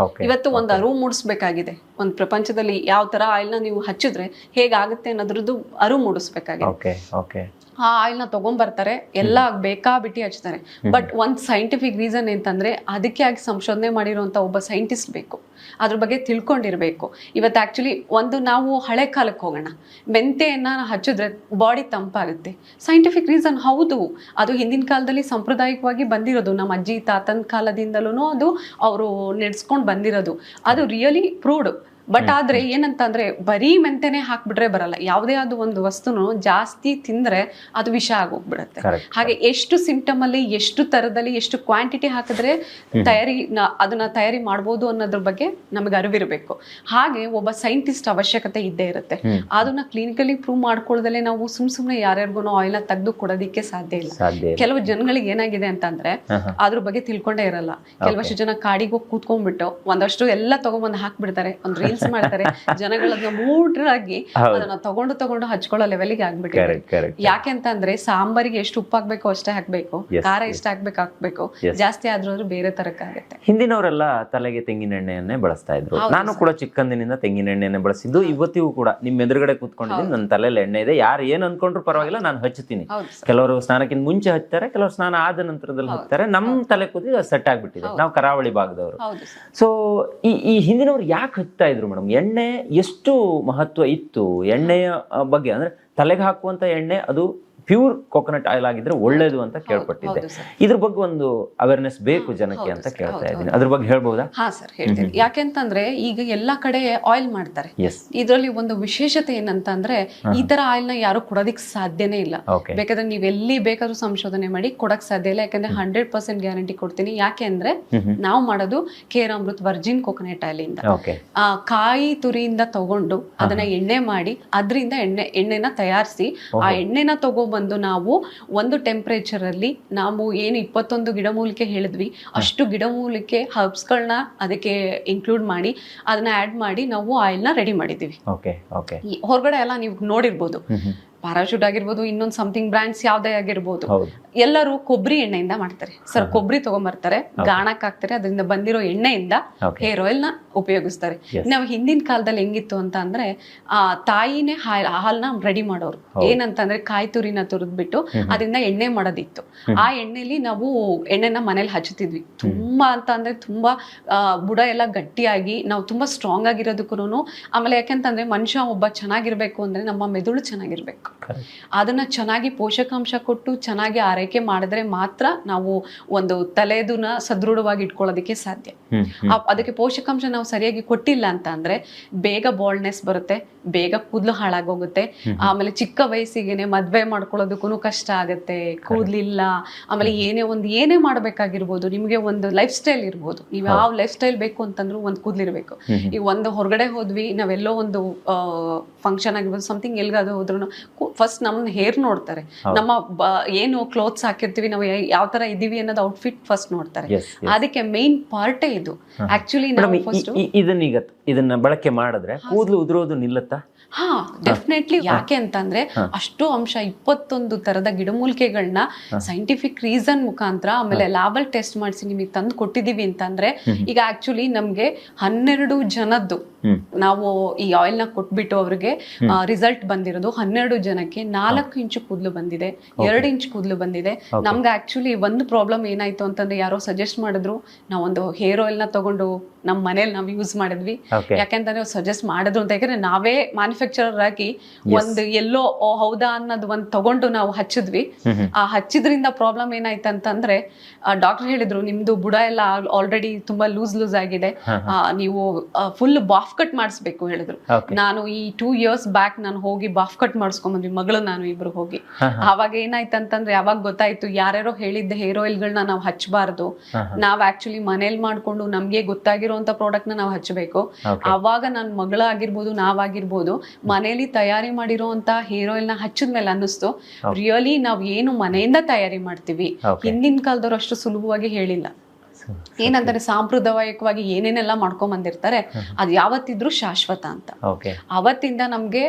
ಇವತ್ತು ಒಂದು ಅರಿವು ಮೂಡಿಸ್ಬೇಕಾಗಿದೆ. ಒಂದು ಪ್ರಪಂಚದಲ್ಲಿ ಯಾವ ತರ ಆಯಿಲ್ ನ ನೀವು ಹಚ್ಚಿದ್ರೆ ಹೇಗಾಗುತ್ತೆ ಅನ್ನೋದ್ರದ್ದು ಅರಿವು ಮೂಡಿಸ್ಬೇಕಾಗಿದೆ. ಆ ಆಯಿಲ್ ನ ತಗೊಂಡ್ಬರ್ತಾರೆ, ಎಲ್ಲ ಬೇಕಾಬಿಟ್ಟಿ ಹಚ್ತಾರೆ. ಬಟ್ ಒಂದ್ ಸೈಂಟಿಫಿಕ್ ರೀಸನ್ ಅಂತಂದ್ರೆ ಅದಕ್ಕೆ ಆಗಿ ಸಂಶೋಧನೆ ಮಾಡಿರುವಂತ ಒಬ್ಬ ಸೈಂಟಿಸ್ಟ್ ಬೇಕು, ಅದ್ರ ಬಗ್ಗೆ ತಿಳ್ಕೊಂಡಿರ್ಬೇಕು. ಇವತ್ತು ಆಕ್ಚುಲಿ ಒಂದು ನಾವು ಹಳೆ ಕಾಲಕ್ಕೆ ಹೋಗೋಣ, ಮೆಂತೆಯನ್ನ ಹಚ್ಚಿದ್ರೆ ಬಾಡಿ ತಂಪಾಗುತ್ತೆ. ಸೈಂಟಿಫಿಕ್ ರೀಸನ್ ಹೌದು, ಅದು ಹಿಂದಿನ ಕಾಲದಲ್ಲಿ ಸಾಂಪ್ರದಾಯಿಕವಾಗಿ ಬಂದಿರೋದು, ನಮ್ಮ ಅಜ್ಜಿ ತಾತನ ಕಾಲದಿಂದಲೂ ಅದು ಅವರು ನಡೆಸ್ಕೊಂಡು ಬಂದಿರೋದು. ಅದು ರಿಯಲಿ ಪ್ರೂವ್ಡ್. ಬಟ್ ಆದ್ರೆ ಏನಂತ ಅಂದ್ರೆ ಬರೀ ಮೆಂತೆನೆ ಹಾಕ್ಬಿಟ್ರೆ ಬರಲ್ಲ. ಯಾವುದೇ ಆದ ಒಂದು ವಸ್ತುನು ಜಾಸ್ತಿ ತಿಂದ್ರೆ ಅದು ವಿಷ ಆಗೋಗ್ಬಿಡತ್ತೆ. ಹಾಗೆ ಎಷ್ಟು ಸಿಂಪ್ಟಮ್ ಅಲ್ಲಿ, ಎಷ್ಟು ತರದಲ್ಲಿ, ಎಷ್ಟು ಕ್ವಾಂಟಿಟಿ ಹಾಕಿದ್ರೆ ಅದನ್ನ ತಯಾರಿ ಮಾಡ್ಬೋದು ಅನ್ನೋದ್ರ ಬಗ್ಗೆ ನಮಗೆ ಅರಿವಿರ್ಬೇಕು. ಹಾಗೆ ಒಬ್ಬ ಸೈಂಟಿಸ್ಟ್ ಅವಶ್ಯಕತೆ ಇದ್ದೇ ಇರುತ್ತೆ. ಅದನ್ನ ಕ್ಲಿನಿಕಲಿ ಪ್ರೂವ್ ಮಾಡ್ಕೊಳ್ಳದಲ್ಲೇ ನಾವು ಸುಮ್ನೆ ಯಾರ್ಯಾರಿಗೂ ಆಯಿಲ್ ನ ತೆಗೆದು ಕೊಡೋದಿಕ್ಕೆ ಸಾಧ್ಯ ಇಲ್ಲ. ಕೆಲವು ಜನಗಳಿಗೆ ಏನಾಗಿದೆ ಅಂತಂದ್ರೆ ಅದ್ರ ಬಗ್ಗೆ ತಿಳ್ಕೊಂಡೇ ಇರಲ್ಲ. ಕೆಲವಷ್ಟು ಜನ ಕಾಡಿಗೆ ಹೋಗಿ ಕೂತ್ಕೊಂಡ್ಬಿಟ್ಟು ಒಂದಷ್ಟು ಎಲ್ಲ ತಗೊಂಡ್ಬಂದು ಹಾಕ್ಬಿಡ್ತಾರೆ, ಒಂದು ರೀಲ್ಸ್ ಮಾಡ್ತಾರೆ. ಜನಗಳನ್ನ ಮೂಡ್ರಾಗಿ ಅದನ್ನ ತಗೊಂಡು ಹಚ್ಕೊಳ್ಳೋ ಲೆವೆಲ್ಗೆ ಆಗ್ಬಿಟ್ಟಿದೆ. ಯಾಕೆ ಅಂತಂದ್ರೆ ಸಾಂಬಾರಿಗೆ ಎಷ್ಟು ಉಪ್ಪು ಹಾಕ್ಬೇಕು ಅಷ್ಟೇ ಹಾಕ್ಬೇಕು, ಖಾರ ಎಷ್ಟು ಹಾಕ್ಬೇಕು, ಜಾಸ್ತಿ ಆದ್ರೂ ಬೇರೆ ತರಕ್ಕಾಗತ್ತೆ. ಹಿಂದಿನವರೆಲ್ಲ ತಲೆಗೆ ತೆಂಗಿನ ಎಣ್ಣೆಯನ್ನೇ ಬಳಸ್ತಾ ಇದ್ರು. ನಾನು ಕೂಡ ಚಿಕ್ಕಂದಿನಿಂದ ತೆಂಗಿನ ಎಣ್ಣೆಯನ್ನೇ ಬಳಸಿದ್ದು. ಇವತ್ತಿಗೂ ಕೂಡ ನಿಮ್ ಎದುರುಗಡೆ ಕೂತ್ಕೊಂಡಿದ್ದೀನಿ, ನನ್ನ ತಲೆಯಲ್ಲಿ ಎಣ್ಣೆ ಇದೆ. ಯಾರು ಏನ್ ಅನ್ಕೊಂಡ್ರು ಪರವಾಗಿಲ್ಲ, ನಾನು ಹಚ್ತೀನಿ. ಕೆಲವರು ಸ್ನಾನಕ್ಕಿಂತ ಮುಂಚೆ ಹಚ್ತಾರೆ, ಕೆಲವರು ಸ್ನಾನ ಆದ ನಂತರದಲ್ಲಿ ಹಚ್ತಾರೆ. ನಮ್ ತಲೆ ಕೂದಿ ಸೆಟ್ ಆಗ್ಬಿಟ್ಟಿದೆ. ನಾವು ಕರಾವಳಿ ಭಾಗದವರು. ಸೊ ಈ ಹಿಂದಿನವ್ರು ಯಾಕೆ ಹಚ್ತಾ ಇದ್ರು ಮೇಡಮ್? ಎಣ್ಣೆ ಎಷ್ಟು ಮಹತ್ವ ಇತ್ತು ಎಣ್ಣೆಯ ಬಗ್ಗೆ? ಅಂದ್ರೆ ತಲೆಗೆ ಹಾಕುವಂತ ಎಣ್ಣೆ ಅದು ಪ್ಯೂರ್ ಕೋಕೋನಟ್ ಆಯಿಲ್ ಆಗಿದ್ರೆ ಒಳ್ಳೇದು ಅಂತ ಕೇಳ್ಪಟ್ಟಿದ್ದೆ. ಇದ್ರ ಬಗ್ಗೆ ಒಂದು ಅವೇರ್ನೆಸ್ ಬೇಕು ಜನಕ್ಕೆ ಅಂತ ಕೇಳ್ತಾ ಇದ್ದೀನಿ. ಅದ್ರ ಬಗ್ಗೆ ಹೇಳ್ಬಹುದಾ? ಹಾ ಸರ್, ಹೇಳ್ತೀನಿ. ಯಾಕೆಂತಂದ್ರೆ ಈಗ ಎಲ್ಲಾ ಕಡೆ ಆಯಿಲ್ ಮಾಡ್ತಾರೆ. ಇದ್ರಲ್ಲಿ ಒಂದು ವಿಶೇಷತೆ ಏನಂತ ಅಂದ್ರೆ ಈ ತರ ಆಯಿಲ್ ನ ಯಾರು ಕೊಡೋದಿಕ್ ಸಾಧ್ಯನೇ ಇಲ್ಲ. ಬೇಕಾದ್ರೆ ನೀವ್ ಎಲ್ಲಿ ಬೇಕಾದ್ರೂ ಸಂಶೋಧನೆ ಮಾಡಿ ಕೊಡಕ್ ಸಾಧ್ಯ ಇಲ್ಲ. ಯಾಕಂದ್ರೆ 100% ಗ್ಯಾರಂಟಿ ಕೊಡ್ತೀನಿ. ಯಾಕೆ ಅಂದ್ರೆ ನಾವು ಮಾಡೋದು ಕೀರಾಮೃತ್ ವರ್ಜಿನ್ ಕೋಕೋನಟ್ ಆಯಿಲ್ ಇಂದ. ಕಾಯಿ ತುರಿಯಿಂದ ತಗೊಂಡು ಅದನ್ನ ಎಣ್ಣೆ ಮಾಡಿ ಅದರಿಂದ ಎಣ್ಣೆನ ತಯಾರಿಸಿ ಆ ಎಣ್ಣೆನ ತಗೊಂಡ್ಬಂದು ನಾವು ಒಂದು ಟೆಂಪರೇಚರ್ ಅಲ್ಲಿ ನಾವು ಏನು 21 ಗಿಡಮೂಲಿಕೆ ಹೇಳಿದ್ವಿ ಅಷ್ಟು ಗಿಡಮೂಲಿಕೆ ಹರ್ಬ್ಸ್ ಗಳನ್ನ ಅದಕ್ಕೆ ಇನ್ಕ್ಲೂಡ್ ಮಾಡಿ ಅದನ್ನ ಆಡ್ ಮಾಡಿ ನಾವು ಆಯಿಲ್ ನ ರೆಡಿ ಮಾಡಿದೀವಿ. ಹೊರಗಡೆ ಎಲ್ಲ ನೀವು ನೋಡಿರ್ಬೋದು, ಪ್ಯಾರಾಶೂಟ್ ಆಗಿರ್ಬೋದು, ಇನ್ನೊಂದು ಸಮಥಿಂಗ್ ಬ್ರ್ಯಾಂಡ್ಸ್ ಯಾವ್ದೇ ಆಗಿರ್ಬೋದು, ಎಲ್ಲರೂ ಕೊಬ್ಬರಿ ಎಣ್ಣೆಯಿಂದ ಮಾಡ್ತಾರೆ ಸರ್. ಕೊಬ್ಬರಿ ತಗೊಂಡ್ಬರ್ತಾರೆ, ಗಾಣಕ್ ಹಾಕ್ತಾರೆ, ಅದರಿಂದ ಬಂದಿರೋ ಎಣ್ಣೆಯಿಂದ ಹೇರ್ ಆಯಿಲ್ ನ ಉಪಯೋಗಿಸ್ತಾರೆ. ನಾವು ಹಿಂದಿನ ಕಾಲದಲ್ಲಿ ಹೆಂಗಿತ್ತು ಅಂತ ಅಂದ್ರೆ ತಾಯಿನೇ ಹಾಲ್ನ ರೆಡಿ ಮಾಡೋರು. ಏನಂತಂದ್ರೆ ಕಾಯಿ ತುರಿನ ತುರಿದ್ಬಿಟ್ಟು ಅದರಿಂದ ಎಣ್ಣೆ ಮಾಡೋದಿತ್ತು. ಆ ಎಣ್ಣೆಲಿ ನಾವು ಎಣ್ಣೆನ ಮನೇಲಿ ಹಚ್ಚುತ್ತಿದ್ವಿ. ತುಂಬಾ ಅಂತ ಅಂದ್ರೆ ತುಂಬಾ ಬುಡ ಎಲ್ಲ ಗಟ್ಟಿಯಾಗಿ ನಾವು ತುಂಬಾ ಸ್ಟ್ರಾಂಗ್ ಆಗಿರೋದಕ್ಕೂ. ಆಮೇಲೆ ಯಾಕೆಂತಂದ್ರೆ ಮನುಷ್ಯ ಒಬ್ಬ ಚೆನ್ನಾಗಿರ್ಬೇಕು ಅಂದ್ರೆ ನಮ್ಮ ಮೆದುಳು ಚೆನ್ನಾಗಿರ್ಬೇಕು. ಅದನ್ನ ಚೆನ್ನಾಗಿ ಪೋಷಕಾಂಶ ಕೊಟ್ಟು ಚೆನ್ನಾಗಿ ಆರೈಕೆ ಮಾಡಿದ್ರೆ ಮಾತ್ರ ನಾವು ಒಂದು ತಲೆದನ್ನ ಸದೃಢವಾಗಿ ಇಟ್ಕೊಳ್ಳೋದಕ್ಕೆ ಸಾಧ್ಯ. ಅದಕ್ಕೆ ಪೋಷಕಾಂಶ ನಾವು ಸರಿಯಾಗಿ ಕೊಟ್ಟಿಲ್ಲ ಅಂತ ಅಂದ್ರೆ ಬೇಗ ಬಾಲ್ಡ್ನೆಸ್ ಬರುತ್ತೆ, ಬೇಗ ಕೂದಲು ಹಾಳಾಗೋಗುತ್ತೆ. ಆಮೇಲೆ ಚಿಕ್ಕ ವಯಸ್ಸಿಗೆನೆ ಮದ್ವೆ ಮಾಡ್ಕೊಳ್ಳೋದಕ್ಕೂ ಕಷ್ಟ ಆಗತ್ತೆ, ಕೂದ್ಲಿಲ್ಲ. ಆಮೇಲೆ ಏನೇ ಮಾಡ್ಬೇಕಾಗಿರ್ಬೋದು, ನಿಮ್ಗೆ ಒಂದು ಲೈಫ್ ಸ್ಟೈಲ್ ಇರ್ಬೋದು, ನೀವು ಯಾವ ಲೈಫ್ ಸ್ಟೈಲ್ ಬೇಕು ಅಂತಂದ್ರೂ ಒಂದು ಕೂದ್ಲಿರ್ಬೇಕು. ಈಗ ಒಂದು ಹೊರಗಡೆ ಹೋದ್ವಿ, ನಾವೆಲ್ಲೋ ಒಂದು ಫಂಕ್ಷನ್ ಆಗಿರ್ಬೋದು, ಸಮಥಿಂಗ್ ಎಲ್ಗಾದ್ರೂ ಹೋದ್ರು ಫಸ್ಟ್ ನಮ್ಮನ್ನ ಹೇರ್ ನೋಡ್ತಾರೆ, ನಮ್ಮ ಏನು ಕ್ಲೋತ್ಸ್ ಹಾಕಿರ್ತೀವಿ, ನಾವು ಯಾವ ತರ ಇದೀವಿ ಅನ್ನೋದು ಔಟ್ಫಿಟ್ ಫಸ್ಟ್ ನೋಡ್ತಾರೆ. ಅದಕ್ಕೆ ಮೇನ್ ಪಾರ್ಟೇ ಇದು. ಆಕ್ಚುಲಿ ನಾವು ಫಸ್ಟ್ ಇದನ್ನ ಬಳಕೆ ಮಾಡಿದ್ರೆ ಕೂದಲು ಉದುರೋದು ನಿಲ್ಲುತ್ತಾ? ಹಾ, ಡೆಫಿನೆಟ್ಲಿ. ಯಾಕೆ ಅಂತಂದ್ರೆ ಅಷ್ಟು ಅಂಶ 21 ತರದ ಗಿಡಮೂಲಿಕೆಗಳನ್ನ ಸೈಂಟಿಫಿಕ್ ರೀಸನ್ ಮುಖಾಂತರ ಆಮೇಲೆ ಲ್ಯಾಬಲ್ ಟೆಸ್ಟ್ ಮಾಡಿಸಿ ನಿಮಗೆ ತಂದು ಕೊಟ್ಟಿದೀವಿ ಅಂತಂದ್ರೆ, ಈಗ ಆಕ್ಚುಲಿ ನಮ್ಗೆ 12 ಜನದ್ದು ನಾವು ಈ ಆಯಿಲ್ ನ ಕೊಟ್ಬಿಟ್ಟು ಅವ್ರಿಗೆ ರಿಸಲ್ಟ್ ಬಂದಿರೋದು 12 ಜನಕ್ಕೆ 4 ಇಂಚು ಕೂದಲು ಬಂದಿದೆ, 2 ಇಂಚು ಕೂದಲು ಬಂದಿದೆ. ನಮ್ಗೆ ಆಕ್ಚುಲಿ ಒಂದು ಪ್ರಾಬ್ಲಮ್ ಏನಾಯ್ತು ಅಂತಂದ್ರೆ, ಯಾರೋ ಸಜೆಸ್ಟ್ ಮಾಡಿದ್ರು, ನಾವೊಂದು ಹೇರ್ ಆಯಿಲ್ ನ ತಗೊಂಡು ನಮ್ಮ ಮನೇಲಿ ನಾವು ಯೂಸ್ ಮಾಡಿದ್ವಿ. ಯಾಕೆಂತಂದ್ರೆ ಸಜೆಸ್ಟ್ ಮಾಡಿದ್ರು ಅಂತ, ಯಾಕಂದ್ರೆ ನಾವೇ ಮ್ಯಾನುಫ್ಯಾಕ್ಚರರ್ ಆಗಿ ಒಂದು ಎಲ್ಲೋ ಹೌದಾ ಅನ್ನೋದು ಒಂದು ತಗೊಂಡು ನಾವು ಹಚ್ಚಿದ್ವಿ. ಆ ಹಚ್ಚಿದ್ರಿಂದ ಪ್ರಾಬ್ಲಮ್ ಏನಾಯ್ತು ಅಂತಂದ್ರೆ, ಡಾಕ್ಟರ್ ಹೇಳಿದ್ರು ನಿಮ್ದು ಬುಡ ಎಲ್ಲ ಆಲ್ರೆಡಿ ತುಂಬಾ ಲೂಸ್ ಆಗಿದೆ, ನೀವು ಫುಲ್ ಬಾಫ್ ಕಟ್ ಮಾಡಿಸ್ಬೇಕು ಹೇಳಿದ್ರು. ನಾನು ಈ 2 years ಬ್ಯಾಕ್ ನಾನು ಹೋಗಿ ಬಾಫ್ ಕಟ್ ಮಾಡಿಸ್ಕೊಂಡ್ಬಂದ್ವಿ, ಮಗಳು ನಾನು ಇಬ್ರು ಹೋಗಿ. ಆವಾಗ ಏನಾಯ್ತು ಅಂತಂದ್ರೆ, ಯಾವಾಗ ಗೊತ್ತಾಯ್ತು ಯಾರ್ಯಾರೋ ಹೇಳಿದ್ದ ಹೇರ್ ಆಯಿಲ್ ಗಳನ್ನ ನಾವು ಹಚ್ಚಬಾರ್ದು, ನಾವ್ ಆಕ್ಚುಲಿ ಮನೇಲಿ ಮಾಡ್ಕೊಂಡು ನಮ್ಗೆ ಗೊತ್ತಾಗಿರುವಂತ ಪ್ರಾಡಕ್ಟ್ ನ ನಾವು ಹಚ್ಚಬೇಕು. ಅವಾಗ ನನ್ನ ಮಗಳಾಗಿರ್ಬೋದು, ನಾವಾಗಿರ್ಬೋದು, ಮನೇಲಿ ತಯಾರಿ ಮಾಡಿರೋಂತ ಹೇರ್ ಆಯಿಲ್ ನ ಹಚ್ಚಿದ್ಮೇಲೆ ಅನ್ನಿಸ್ತು, ರಿಯಲಿ ನಾವ್ ಏನು ಮನೆಯಿಂದ ತಯಾರಿ ಮಾಡ್ತೀವಿ ಹಿಂದಿನ ಕಾಲದವ್ರು ಅಷ್ಟು ಸುಲಭವಾಗಿ ಹೇಳಿಲ್ಲ. ಏನಂತಾರೆ, ಸಾಂಪ್ರದಾಯಿಕವಾಗಿ ಏನೇನೆಲ್ಲ ಮಾಡ್ಕೊಂಡ್ ಬಂದಿರ್ತಾರೆ ಅದ್ ಯಾವತ್ತಿದ್ರು ಶಾಶ್ವತ ಅಂತ. ಅವತ್ತಿಂದ ನಮ್ಗೆ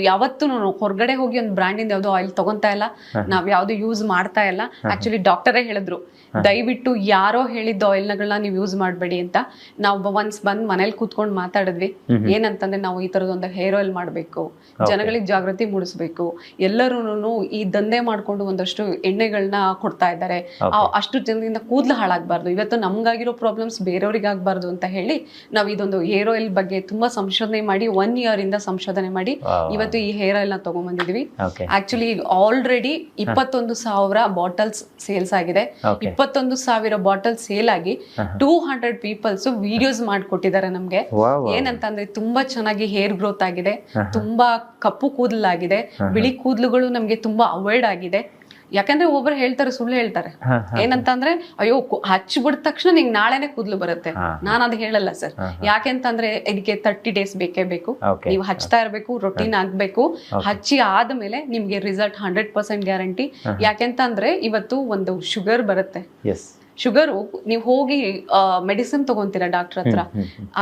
ಯಾವತ್ತು ಹೊರಗಡೆ ಹೋಗಿ ಒಂದು ಬ್ರ್ಯಾಂಡ್ ಇಂದ ಯಾವ್ದೋ ಆಯಿಲ್ ತಗೊಂತಾ ಇಲ್ಲ, ನಾವ್ ಯಾವ್ದು ಯೂಸ್ ಮಾಡ್ತಾ ಇಲ್ಲ. ಆಕ್ಚುಲಿ ಡಾಕ್ಟರೇ ಹೇಳಿದ್ರು, ದಯವಿಟ್ಟು ಯಾರೋ ಹೇಳಿದ್ದ ಆಯಿಲ್ಗಳನ್ನ ನೀವು ಯೂಸ್ ಮಾಡಬೇಡಿ ಅಂತ. ನಾವು ಒನ್ಸ್ ಬಂದ್ ಮನೇಲಿ ಕೂತ್ಕೊಂಡು ಮಾತಾಡಿದ್ವಿ. ಏನಂತಂದ್ರೆ, ನಾವು ಈ ತರದೊಂದು ಹೇರ್ ಆಯಿಲ್ ಮಾಡ್ಬೇಕು, ಜನಗಳಿಗೆ ಜಾಗೃತಿ ಮೂಡಿಸ್ಬೇಕು. ಎಲ್ಲರೂ ಈ ದಂಧೆ ಮಾಡ್ಕೊಂಡು ಒಂದಷ್ಟು ಎಣ್ಣೆಗಳನ್ನ ಕೊಡ್ತಾ ಇದ್ದಾರೆ, ಅಷ್ಟು ಜನದಿಂದ ಕೂದಲು ಹಾಳಾಗಬಾರ್ದು, ಇವತ್ತು ನಮ್ಗಾಗಿರೋ ಪ್ರಾಬ್ಲಮ್ಸ್ ಬೇರೆಯವ್ರಿಗೆ ಆಗ್ಬಾರ್ದು ಅಂತ ಹೇಳಿ ನಾವು ಇದೊಂದು ಹೇರ್ ಆಯಿಲ್ ಬಗ್ಗೆ ತುಂಬಾ ಸಂಶೋಧನೆ ಮಾಡಿ 1 year ಇಂದ ಸಂಶೋಧನೆ ಮಾಡಿ ಇವತ್ತು ಈ ಹೇರ್ ಆಯಿಲ್ ನ ತಗೊಂಡ್ಬಂದಿದೀವಿ. ಆಕ್ಚುಲಿ ಆಲ್ರೆಡಿ 21,000 ಬಾಟಲ್ಸ್ ಸೇಲ್ಸ್ ಆಗಿದೆ. 21,000 ಬಾಟಲ್ಸ್ ಸೇಲ್ ಆಗಿ 200 ಪೀಪಲ್ಸ್ ವಿಡಿಯೋಸ್ ಮಾಡಿಕೊಟ್ಟಿದ್ದಾರೆ ನಮ್ಗೆ. ಏನಂತಂದ್ರೆ, ತುಂಬಾ ಚೆನ್ನಾಗಿ ಹೇರ್ ಗ್ರೋತ್ ಆಗಿದೆ, ತುಂಬಾ ಕಪ್ಪು ಕೂದಲಾಗಿದೆ, ಬಿಳಿ ಕೂದಲುಗಳು ನಮ್ಗೆ ತುಂಬಾ ಅವಾಯ್ಡ್ ಆಗಿದೆ. ಯಾಕಂದ್ರೆ ಒಬ್ಬರು ಹೇಳ್ತಾರೆ, ಸುಳ್ಳು ಹೇಳ್ತಾರೆ. ಏನಂತಂದ್ರೆ, ಅಯ್ಯೋ ಹಚ್ಬಿಡ ತಕ್ಷಣ ನಿಂಗೆ ನಾಳೆನೆ ಕೂದಲು ಬರುತ್ತೆ. ನಾನು ಅದು ಹೇಳಲ್ಲ ಸರ್. ಯಾಕೆಂತಂದ್ರೆ ಇದಕ್ಕೆ 30 days ಬೇಕೇ ಬೇಕು. ನೀವು ಹಚ್ತಾ ಇರ್ಬೇಕು, ರೊಟೀನ್ ಆಗ್ಬೇಕು. ಹಚ್ಚಿ ಆದ್ಮೇಲೆ ನಿಮ್ಗೆ ರಿಸಲ್ಟ್ 100% ಗ್ಯಾರಂಟಿ. ಯಾಕೆಂತಂದ್ರೆ ಇವತ್ತು ಒಂದು ಶುಗರ್ ಬರುತ್ತೆ, ಶುಗರು ನೀವು ಹೋಗಿ ಮೆಡಿಸಿನ್ ತಗೊಂತೀರಾ ಡಾಕ್ಟರ್ ಹತ್ರ,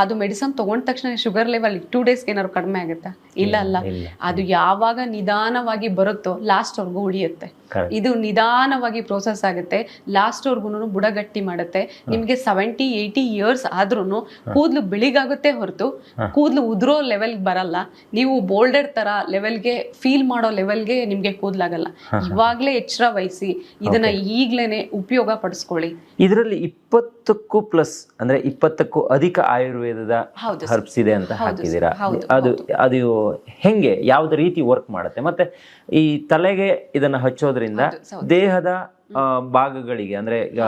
ಅದು ಮೆಡಿಸಿನ್ ತಗೊಂಡ ತಕ್ಷಣ ಶುಗರ್ ಲೆವೆಲ್ 2 days ಏನಾದ್ರು ಕಡಿಮೆ ಆಗುತ್ತಾ? ಇಲ್ಲ. ಅದು ಯಾವಾಗ ನಿಧಾನವಾಗಿ ಬರುತ್ತೋ ಲಾಸ್ಟ್ ವರ್ಗೂ ಉಳಿಯುತ್ತೆ. ಇದು ನಿಧಾನವಾಗಿ ಪ್ರೋಸೆಸ್ ಆಗುತ್ತೆ, ಲಾಸ್ಟ್ ವರ್ಗು ಬುಡ ಗಟ್ಟಿ ಮಾಡುತ್ತೆ. ನಿಮ್ಗೆ 70-80 years ಆದ್ರೂ ಕೂದಲು ಬೆಳಿಗಾಗುತ್ತೆ ಹೊರತು ಕೂದಲು ಉದುರೋ ಲೆವೆಲ್ ಬರಲ್ಲ. ನೀವು ಬೋಲ್ಡರ್ ತರ ಲೆವೆಲ್ಗೆ ಫೀಲ್ ಮಾಡೋ ಲೆವೆಲ್ಗೆ ನಿಮ್ಗೆ ಕೂದಲಾಗಲ್ಲ. ಇವಾಗ್ಲೇ ಎಚ್ಚರ ವಹಿಸಿ ಇದನ್ನ ಈಗ್ಲೇನೆ ಉಪಯೋಗ ಪಡಿಸ್ಕೊಳ್ಳಿ. ಇದರಲ್ಲಿ 20ಕ್ಕೂ ಪ್ಲಸ್ ಅಂದ್ರೆ 20ಕ್ಕೂ ಅಧಿಕ ಆಯುರ್ವೇದದ ಹರ್ಬ್ಸ್ ಇದೆ ಅಂತ ಹಾಕಿದ್ದೀರಾ. ಅದು ಹೆಂಗೆ, ಯಾವ್ದು ರೀತಿ ವರ್ಕ್ ಮಾಡುತ್ತೆ? ಮತ್ತೆ ಈ ತಲೆಗೆ ಇದನ್ನ ಹಚ್ಚೋದ್ರಿಂದ ದೇಹದ ಭಾಗಗಳಿಗೆ ಅಂದ್ರೆ ಈಗ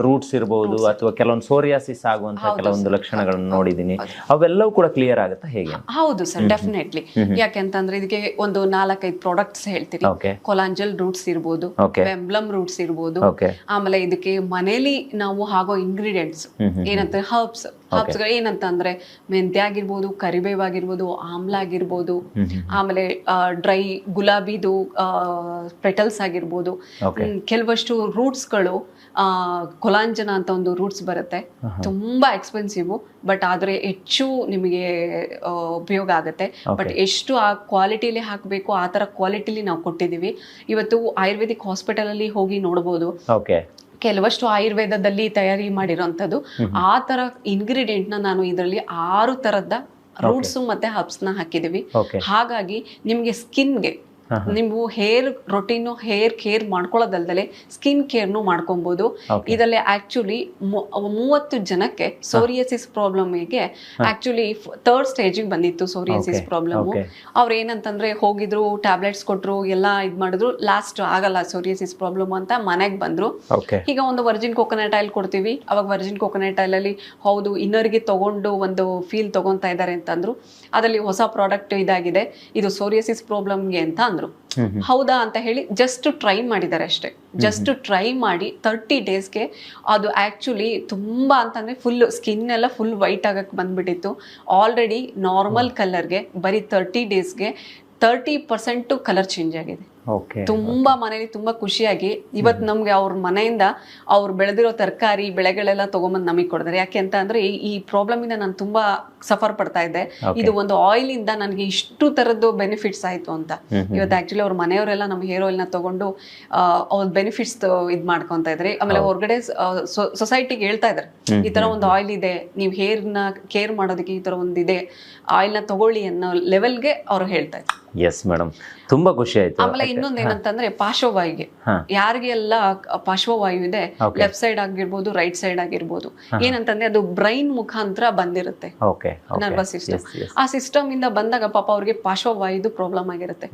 ರೂಟ್ಸ್ ಇರಬಹುದು ಅಥವಾ ಕೆಲವೊಂದು ಸೋರಿಯಾಸಿಸ್ ಆಗುವಂತಹ ಕೆಲವೊಂದು ಲಕ್ಷಣಗಳನ್ನು ನೋಡಿದೀನಿ, ಅವೆಲ್ಲವೂ ಕೂಡ ಕ್ಲಿಯರ್ ಆಗುತ್ತಾ ಹೇಗೆ? ಹೌದು ಸರ್, ಡೆಫಿನೆಟ್ಲಿ. ಯಾಕೆಂತಂದ್ರೆ ಇದಕ್ಕೆ ಒಂದು 4-5 ಪ್ರಾಡಕ್ಟ್ಸ್ ಹೇಳ್ತೀರಿ. ಕೊಲಾಂಜಲ್ ರೂಟ್ಸ್ ಇರ್ಬೋದು, ಬೆಂಬ್ಲಮ್ ರೂಟ್ಸ್ ಇರ್ಬೋದು, ಆಮೇಲೆ ಇದಕ್ಕೆ ಮನೇಲಿ ನಾವು ಹಾಗೋ ಇಂಗ್ರೀಡಿಯೆಂಟ್ಸ್ ಏನಂತ ಹರ್ಬ್ಸ್ ಏನಂತಂದ್ರೆ ಮೆಂತ್ಯ ಆಗಿರ್ಬೋದು, ಕರಿಬೇವು ಆಗಿರ್ಬೋದು, ಆಮ್ಲ ಆಗಿರ್ಬೋದು, ಆಮೇಲೆ ಡ್ರೈ ಗುಲಾಬಿದು ಪೆಟಲ್ಸ್ ಆಗಿರ್ಬೋದು, ಕೆಲವಷ್ಟು ರೂಟ್ಸ್ಗಳು. ಕೊಲಾಂಜನ ಅಂತ ಒಂದು ರೂಟ್ಸ್ ಬರುತ್ತೆ, ತುಂಬಾ ಎಕ್ಸ್ಪೆನ್ಸಿವ್, ಬಟ್ ಆದ್ರೆ ಹೆಚ್ಚು ನಿಮಗೆ ಉಪಯೋಗ ಆಗುತ್ತೆ. ಬಟ್ ಎಷ್ಟು ಆ ಕ್ವಾಲಿಟಿಲಿ ಹಾಕಬೇಕು ಆ ತರ ಕ್ವಾಲಿಟಿಲಿ ನಾವು ಕೊಟ್ಟಿದೀವಿ. ಇವತ್ತು ಆಯುರ್ವೇದಿಕ್ ಹಾಸ್ಪಿಟಲ್ ಅಲ್ಲಿ ಹೋಗಿ ನೋಡ್ಬೋದು, ಕೆಲವಷ್ಟು ಆಯುರ್ವೇದದಲ್ಲಿ ತಯಾರಿ ಮಾಡಿರೋಂಥದ್ದು. ಆ ತರ ಇಂಗ್ರೀಡಿಯೆಂಟ್ ನ ನಾನು ಇದರಲ್ಲಿ 6 ತರದ ರೂಟ್ಸ್ ಮತ್ತೆ ಹರ್ಬ್ಸ್ ನ ಹಾಕಿದೀವಿ. ಹಾಗಾಗಿ ನಿಮ್ಗೆ ಸ್ಕಿನ್ಗೆ ನೀವು ಹೇರ್ ರೊಟೀನು ಹೇರ್ ಕೇರ್ ಮಾಡ್ಕೊಳ್ಳೋದಲ್ದಲೆ ಸ್ಕಿನ್ ಕೇರ್ನು ಮಾಡ್ಕೊಬಹುದು. ಇದರಲ್ಲಿ ಆಕ್ಚುಲಿ 30 ಜನಕ್ಕೆ ಸೋರಿಯಸಿಸ್ ಪ್ರಾಬ್ಲಮ್ಗೆ ಆಕ್ಚುಲಿ 3rd ಸ್ಟೇಜಿಗೆ ಬಂದಿತ್ತು ಸೋರಿಯಸಿಸ್ ಪ್ರಾಬ್ಲಮ್. ಅವ್ರು ಏನಂತಂದ್ರೆ ಹೋಗಿದ್ರು, ಟ್ಯಾಬ್ಲೆಟ್ಸ್ ಕೊಟ್ರು, ಎಲ್ಲ ಇದ್ ಮಾಡಿದ್ರು, ಲಾಸ್ಟ್ ಆಗಲ್ಲ ಸೋರಿಯಸಿಸ್ ಪ್ರಾಬ್ಲಮ್ ಅಂತ ಮನೆಗೆ ಬಂದ್ರು. ಈಗ ಒಂದು ವರ್ಜಿನ್ ಕೋಕೋನಟ್ ಆಯಿಲ್ ಕೊಡ್ತೀವಿ, ಅವಾಗ ವರ್ಜಿನ್ ಕೋಕೋನಟ್ ಆಯಿಲ್ ಅಲ್ಲಿ ಹೌದು ಇನ್ನರಿಗೆ ತಗೊಂಡು ಒಂದು ಫೀಲ್ ತಗೊಂತಾ ಇದ್ದಾರೆ ಅಂತಂದ್ರು. ಅದರಲ್ಲಿ ಹೊಸ ಪ್ರಾಡಕ್ಟ್ ಇದಾಗಿದೆ, ಇದು ಸೋರಿಯಸಿಸ್ ಪ್ರಾಬ್ಲಮ್ಗೆ ಅಂತ ಅಂದ್ರು. ಹೌದಾ ಅಂತ ಹೇಳಿ ಜಸ್ಟ್ ಟ್ರೈ ಮಾಡಿದ್ದಾರೆ ಅಷ್ಟೇ. ಜಸ್ಟ್ ಟ್ರೈ ಮಾಡಿ 30 ಡೇಸ್ಗೆ ಅದು ಆಕ್ಚುಲಿ ತುಂಬಾ ಅಂತಂದ್ರೆ ಫುಲ್ ಸ್ಕಿನ್ ಎಲ್ಲ ಫುಲ್ ವೈಟ್ ಆಗಕ್ಕೆ ಬಂದ್ಬಿಟ್ಟಿತ್ತು. ಆಲ್ರೆಡಿ ನಾರ್ಮಲ್ ಕಲರ್ಗೆ ಬರೀ 30 ಡೇಸ್ಗೆ 30% ಕಲರ್ ಚೇಂಜ್ ಆಗಿದೆ. ತುಂಬಾ ಮನೇಲಿ ತುಂಬಾ ಖುಷಿಯಾಗಿ ಇವತ್ತು ನಮ್ಗೆ ಅವ್ರ ಮನೆಯಿಂದ ಅವ್ರು ಬೆಳೆದಿರೋ ತರಕಾರಿ ಬೆಳೆಗಳೆಲ್ಲ ತಗೊಂಬಂದು ನಮಗೆ ಕೊಡ್ತಾರೆ. ಯಾಕೆ ಅಂತ ಅಂದ್ರೆ ಈ ಪ್ರಾಬ್ಲಮ್ ಇಂದ ನಾನು ತುಂಬಾ ಸಫರ್ ಪಡ್ತಾ ಇದ್ದೆ. ಇದು ಒಂದು ಆಯಿಲ್ ಇಂದ ನನಗೆ ಇಷ್ಟು ತರದ್ದು ಬೆನಿಫಿಟ್ಸ್ ಆಯ್ತು ಅಂತ. ಇವತ್ತು ಆಕ್ಚುಲಿ ಅವ್ರ ಮನೆಯವರೆಲ್ಲ ನಮ್ಮ ಹೇರ್ ಆಯಿಲ್ ನ ತಗೊಂಡು ಅವ್ರ ಬೆನಿಫಿಟ್ಸ್ ಇದ್ ಮಾಡ್ಕೊಂತ ಇದ್ರೆ. ಆಮೇಲೆ ಹೊರಗಡೆ ಸೊಸೈಟಿಗೆ ಹೇಳ್ತಾ ಇದಾರೆ ಈ ತರ ಒಂದು ಆಯಿಲ್ ಇದೆ, ನೀವು ಹೇರ್ ನ ಕೇರ್ ಮಾಡೋದಕ್ಕೆ ಈ ತರ ಒಂದಿದೆ, ಆಯಿಲ್ ನ ತಗೊಳ್ಳಿ ಅನ್ನೋ ಲೆವೆಲ್ಗೆ ಅವ್ರು ಹೇಳ್ತಾ ಇದ್ರು. ಎಸ್ ಮೇಡಮ್, ತುಂಬಾ ಖುಷಿ ಆಯ್ತು. ಆಮೇಲೆ ಇನ್ನೊಂದ್ ಏನಂತಂದ್ರೆ ಪಾರ್ಶ್ವವಾಯುಗೆ ಯಾರಿಗೆಲ್ಲ ಪಾರ್ಶ್ವವಾಯು ಇದೆ, ಲೆಫ್ಟ್ ಸೈಡ್ ಆಗಿರ್ಬೋದು, ರೈಟ್ ಸೈಡ್ ಆಗಿರ್ಬೋದು, ಏನಂತಂದ್ರೆ ಅದು ಬ್ರೈನ್ ಮುಖಾಂತರ ಬಂದಿರುತ್ತೆ ನರ್ವಸ್ ಸಿಸ್ಟಮ್. ಆ ಸಿಸ್ಟಮ್ ಇಂದ ಬಂದಾಗ ಪಾಪ ಅವ್ರಿಗೆ ಪಾರ್ಶ್ವವಾಯುದು ಪ್ರಾಬ್ಲಮ್ ಆಗಿರುತ್ತೆ.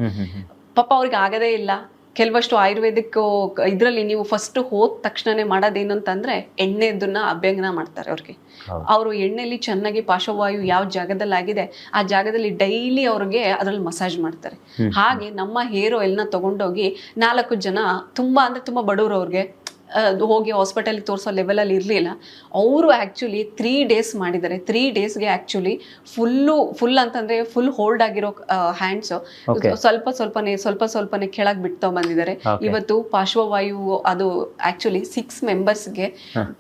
ಪಾಪ ಅವ್ರಿಗೆ ಆಗದೇ ಇಲ್ಲ. ಕೆಲವಷ್ಟು ಆಯುರ್ವೇದಿಕ್ ಇದ್ರಲ್ಲಿ ನೀವು ಫಸ್ಟ್ ಹೋದ ತಕ್ಷಣನೇ ಮಾಡೋದೇನು ಅಂತಂದ್ರೆ ಎಣ್ಣೆದನ್ನ ಅಭ್ಯಂಗನ ಮಾಡ್ತಾರೆ ಅವ್ರಿಗೆ. ಅವರು ಎಣ್ಣೆಲಿ ಚೆನ್ನಾಗಿ ಪಾರ್ಶ್ವವಾಯು ಯಾವ ಜಾಗದಲ್ಲಿ ಆಗಿದೆ ಆ ಜಾಗದಲ್ಲಿ ಡೈಲಿ ಅವ್ರಿಗೆ ಅದ್ರಲ್ಲಿ ಮಸಾಜ್ ಮಾಡ್ತಾರೆ. ಹಾಗೆ ನಮ್ಮ ಹೇರ್ ಆಯಿಲ್ ನ ತಗೊಂಡೋಗಿ 4 ಜನ ತುಂಬಾ ಅಂದ್ರೆ ತುಂಬಾ ಬಡವರು ಅವ್ರಿಗೆ ಹೋಗಿ ಹಾಸ್ಪಿಟಲ್ ತೋರಿಸೋ ಲೆವೆಲ್ ಅಲ್ಲಿ ಇರ್ಲಿಲ್ಲ. ಅವರು ಆಕ್ಚುಲಿ 3 ಡೇಸ್ ಮಾಡಿದ್ದಾರೆ. 3 ಡೇಸ್ಗೆ ಆಕ್ಚುಲಿ ಫುಲ್ ಅಂತಂದ್ರೆ ಫುಲ್ ಹೋಲ್ಡ್ ಆಗಿರೋ ಹ್ಯಾಂಡ್ಸ್ ಸ್ವಲ್ಪನೇ ಕೆಳಗ್ ಬಿಡ್ತಾ ಬಂದಿದ್ದಾರೆ. ಇವತ್ತು ಪಾರ್ಶ್ವವಾಯು ಅದು ಆಕ್ಚುಲಿ 6 ಮೆಂಬರ್ಸ್ಗೆ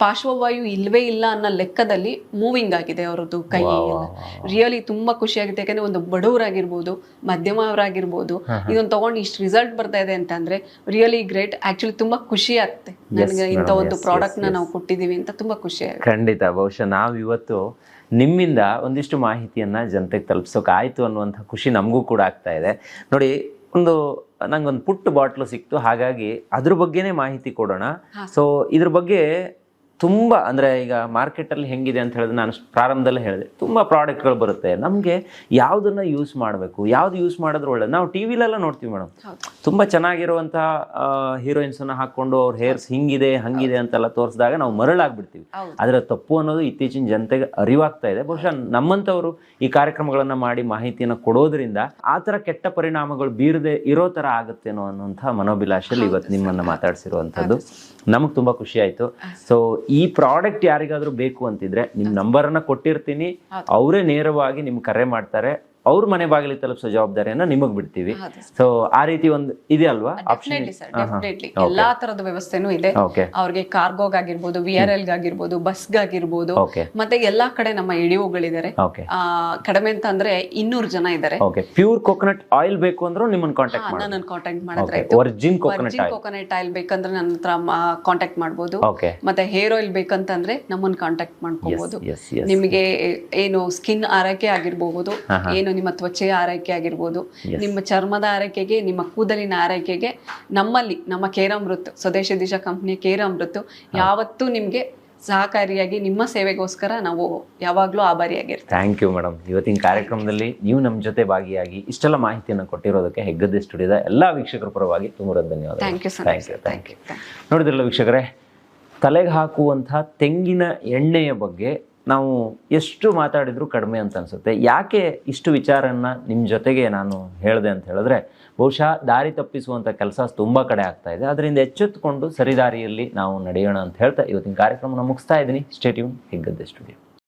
ಪಾರ್ಶ್ವವಾಯು ಇಲ್ವೇ ಇಲ್ಲ ಅನ್ನೋ ಲೆಕ್ಕದಲ್ಲಿ ಮೂವಿಂಗ್ ಆಗಿದೆ ಅವರದ್ದು ಕೈ. ರಿಯಲಿ ತುಂಬಾ ಖುಷಿ ಆಗುತ್ತೆ. ಯಾಕಂದ್ರೆ ಒಂದು ಬಡವರಾಗಿರ್ಬೋದು, ಮಧ್ಯಮವರಾಗಿರ್ಬೋದು, ಇದನ್ನ ತಗೊಂಡು ಇಷ್ಟು ರಿಸಲ್ಟ್ ಬರ್ತಾ ಇದೆ ಅಂತಂದ್ರೆ ರಿಯಲಿ ಗ್ರೇಟ್. ಆಕ್ಚುಲಿ ತುಂಬಾ ಖುಷಿ ಆಗುತ್ತೆ ನನಗೆ ಇಂಥ ಒಂದು ಪ್ರಾಡಕ್ಟ್ ನ ನಾವು ಕೊಟ್ಟಿದೀವಿ ಅಂತ ತುಂಬಾ ಖುಷಿ ಆಗುತ್ತೆ. ಖಂಡಿತ. ಬಹುಶಃ ನಾವು ಇವತ್ತು ನಿಮ್ಮಿಂದ ಒಂದಿಷ್ಟು ಮಾಹಿತಿಯನ್ನ ಜನತೆಗೆ ತಲುಪಿಸೋಕೆ ಆಯ್ತು ಅನ್ನುವಂಥ ಖುಷಿ ನಮಗೂ ಕೂಡ ಆಗ್ತಾ ಇದೆ. ನೋಡಿ, ನಂಗೊಂದು ಪುಟ್ಟ ಬಾಟ್ಲು ಸಿಕ್ತು, ಹಾಗಾಗಿ ಅದ್ರ ಬಗ್ಗೆನೇ ಮಾಹಿತಿ ಕೊಡೋಣ. ಸೊ ಇದ್ರ ಬಗ್ಗೆ ತುಂಬ ಅಂದರೆ ಈಗ ಮಾರ್ಕೆಟಲ್ಲಿ ಹೆಂಗಿದೆ ಅಂತ ಹೇಳಿದ್ರೆ, ನಾನು ಪ್ರಾರಂಭದಲ್ಲೇ ಹೇಳಿದೆ, ತುಂಬ ಪ್ರಾಡಕ್ಟ್ಗಳು ಬರುತ್ತೆ. ನಮಗೆ ಯಾವುದನ್ನು ಯೂಸ್ ಮಾಡಬೇಕು, ಯಾವ್ದು ಯೂಸ್ ಮಾಡಿದ್ರೆ ಒಳ್ಳೇದು. ನಾವು ಟಿ ವಿಲೆಲ್ಲ ನೋಡ್ತೀವಿ ಮೇಡಮ್, ತುಂಬ ಚೆನ್ನಾಗಿರುವಂಥ ಹೀರೋಯಿನ್ಸನ್ನು ಹಾಕ್ಕೊಂಡು ಅವ್ರ ಹೇರ್ಸ್ ಹಿಂಗಿದೆ ಹಂಗಿದೆ ಅಂತೆಲ್ಲ ತೋರಿಸಿದಾಗ ನಾವು ಮರಳಾಗ್ಬಿಡ್ತೀವಿ. ಅದರ ತಪ್ಪು ಅನ್ನೋದು ಇತ್ತೀಚಿನ ಜನತೆಗೆ ಅರಿವಾಗ್ತಾ ಇದೆ. ಬಹುಶಃ ನಮ್ಮಂಥವ್ರು ಈ ಕಾರ್ಯಕ್ರಮಗಳನ್ನು ಮಾಡಿ ಮಾಹಿತಿಯನ್ನು ಕೊಡೋದ್ರಿಂದ ಆ ಥರ ಕೆಟ್ಟ ಪರಿಣಾಮಗಳು ಬೀರದೆ ಇರೋ ಥರ ಆಗುತ್ತೇನೋ ಅನ್ನೋಂಥ ಮನೋಭಿಲಾಷೆಯಲ್ಲಿ ಇವತ್ತು ನಿಮ್ಮನ್ನು ಮಾತಾಡಿಸಿರುವಂಥದ್ದು ನಮಗೆ ತುಂಬ ಖುಷಿ ಆಯಿತು. ಸೊ ಈ ಪ್ರಾಡಕ್ಟ್ ಯಾರಿಗಾದ್ರೂ ಬೇಕು ಅಂತಿದ್ರೆ ನಿಮ್ಮ ನಂಬರನ್ನ ಕೊಟ್ಟಿರ್ತೀನಿ, ಅವರೇ ನೇರವಾಗಿ ನಿಮ್ಗೆ ಕರೆ ಮಾಡ್ತಾರೆ. ಅವ್ರ ಮನೆ ಬಾಗಿಲಿಗೆ ತಲುಪಿಸೋ ಜವಾಬ್ದಾರಿಯನ್ನ ನಿಮಗ್ ಬಿಡ್ತೀವಿ. ಸೊ ಆ ರೀತಿ ಒಂದು ಇದೆ ಅಲ್ವಾ? ಎಲ್ಲಾ ತರದ ವ್ಯವಸ್ಥೆನೂ ಇದೆ. ಅವ್ರಿಗೆ ಕಾರ್ಗೋಗಾಗಿರ್ಬೋದು, VRL ಗಾಗಿರ್ಬೋದು, ಬಸ್ಗಾಗಿರ್ಬೋದು, ಮತ್ತೆ ಎಲ್ಲಾ ಕಡೆ ನಮ್ಮ ಎಡಿಒಗಳಿದ್ದಾರೆ. ಕಡಿಮೆ ಅಂತ ಅಂದ್ರೆ 200 ಜನ ಇದ್ದಾರೆ. ಪ್ಯೂರ್ ಕೋಕೋನಟ್ ಆಯಿಲ್ ಬೇಕು ಅಂದ್ರೂ ನಿಮ್ಮನ್ನ ಕಾಂಟ್ಯಾಕ್ಟ್ ಮಾಡಿ, ನನ್ನ ಕಾಂಟ್ಯಾಕ್ಟ್ ಮಾಡಿದ್ರೆ ವರ್ಜಿನ್ ಕೋಕೋನಟ್ ಆಯಿಲ್ ಬೇಕಂದ್ರೆ ನನ್ನ ಹತ್ರ ಕಾಂಟ್ಯಾಕ್ಟ್ ಮಾಡ್ಬೋದು. ಮತ್ತೆ ಹೇರ್ ಆಯಿಲ್ ಬೇಕಂತಂದ್ರೆ ನಮ್ಮನ್ನ ಕಾಂಟ್ಯಾಕ್ಟ್ ಮಾಡ್ಕೋಬಹುದು. ನಿಮಗೆ ಏನು ಸ್ಕಿನ್ ಆರೈಕೆ ಆಗಿರ್ಬಹುದು, ಏನು ನಿಮ್ಮ ತ್ವಚೆಯ ಆರೈಕೆ ಆಗಿರ್ಬೋದು, ನಿಮ್ಮ ಚರ್ಮದ ಆರೈಕೆಗೆ, ನಿಮ್ಮ ಕೂದಲಿನ ಆರೈಕೆಗೆ ನಮ್ಮಲ್ಲಿ ನಮ್ಮ ಕೇರಾಮೃತ್ ಸ್ವದೇಶಿ ದಿಶಾ ಕಂಪ್ನಿಯ ಕೇರಾಮೃತ್ ಯಾವತ್ತೂ ನಿಮ್ಗೆ ಸಹಕಾರಿಯಾಗಿ ನಿಮ್ಮ ಸೇವೆಗೋಸ್ಕರ ನಾವು ಯಾವಾಗ್ಲೂ ಆಭಾರಿಯಾಗಿರ್ತೀವಿ. Thank you madam. ಇವತ್ತಿನ ಕಾರ್ಯಕ್ರಮದಲ್ಲಿ ನೀವು ನಮ್ಮ ಜೊತೆ ಭಾಗಿಯಾಗಿ ಇಷ್ಟೆಲ್ಲ ಮಾಹಿತಿಯನ್ನು ಕೊಟ್ಟಿರೋದಕ್ಕೆ ಹೆಗ್ಗದ್ದೆ ಸ್ಟುಡಿಯೋದ ಎಲ್ಲ ವೀಕ್ಷಕರ ಪರವಾಗಿ ತುಂಬ ಧನ್ಯವಾದ. Thank you. ನೋಡಿದ್ರಲ್ಲ ವೀಕ್ಷಕರೇ, ತಲೆಗೆ ಹಾಕುವಂತಹ ತೆಂಗಿನ ಎಣ್ಣೆಯ ಬಗ್ಗೆ ನಾವು ಎಷ್ಟು ಮಾತಾಡಿದ್ರು ಕಡಿಮೆ ಅಂತ ಅನ್ಸುತ್ತೆ. ಯಾಕೆ ಇಷ್ಟು ವಿಚಾರನ್ನ ನಿಮ್ಮ ಜೊತೆಗೆ ನಾನು ಹೇಳಿದೆ ಅಂತ ಹೇಳಿದ್ರೆ, ಬಹುಶಃ ದಾರಿ ತಪ್ಪಿಸುವಂಥ ಕೆಲಸ ತುಂಬ ಕಡೆ ಆಗ್ತಾ ಇದೆ. ಅದರಿಂದ ಎಚ್ಚೆತ್ತುಕೊಂಡು ಸರಿದಾರಿಯಲ್ಲಿ ನಾವು ನಡೆಯೋಣ ಅಂತ ಹೇಳ್ತಾ ಇವತ್ತಿನ ಕಾರ್ಯಕ್ರಮನ ಮುಗಿಸ್ತಾ ಇದ್ದೀನಿ. Stay tune, Heggadde studio.